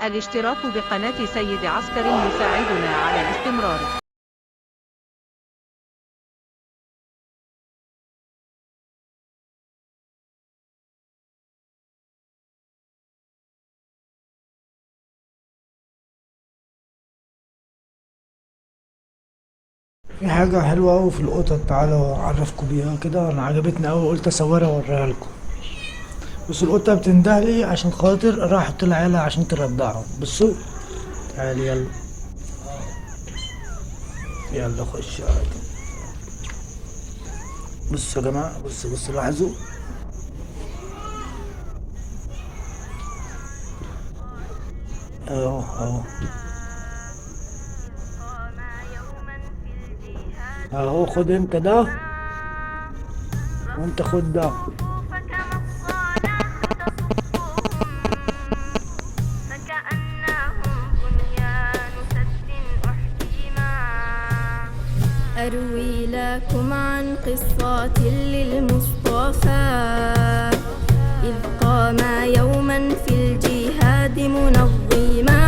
الاشتراك بقناة سيد عسكر يساعدنا على الاستمرار. في حاجة حلوة أوي في القطط، تعالوا أعرفكم بيها كده. أنا عجبتني أوي، قلت أصورها وأوريها لكم. بس القطة بتندهلي عشان خاطر راحت العيلة عشان ترضعهم. بصوا، تعالي يلا يلا خش عادي. بصوا يا جماعة، بصوا لاحظوا. اهو اهو خد انت ده، وانت خد ده. أروي لكم عن قصة للمصطفى إذ قام يوما في الجهاد منظما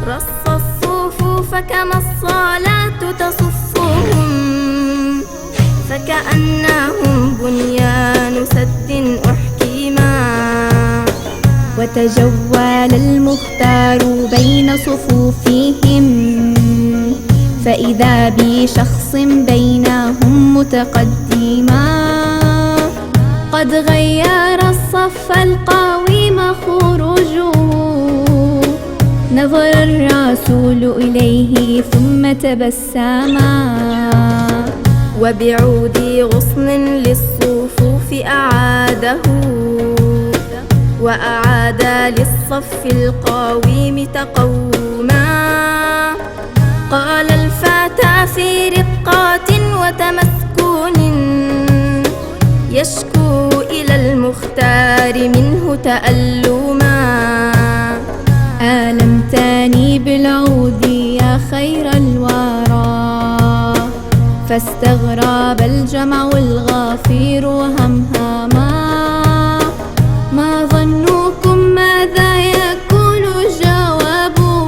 رص الصفوف كما الصلاة تصفهم فكأنهم بنيان سد أحكما وتجول المختار بين صفوفهم فإذا بشخص بينهم متقدما قد غير الصف القويم خروجه نظر الرسول إليه ثم تبسما وبعود غصن للصفوف أعاده وأعاد للصف القويم تقوما قال الفتى في رقات وتمسكون يشكو إلى المختار منه تألما آلمتني بالعود يا خير الورى فاستغرب الجمع الغفير وهمهما ما ظنكم ماذا يكون جوابه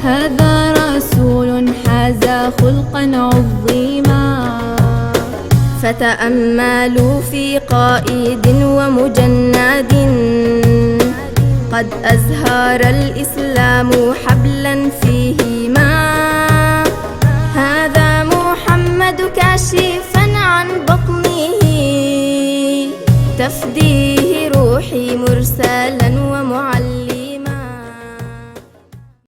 هذا رسول حاز خلقا عظيما فتأملوا في قائد ومجند قد أزهر الإسلام حبلا فيهما هذا محمد كاشفا عن بطنه تفديه روحي مرسلا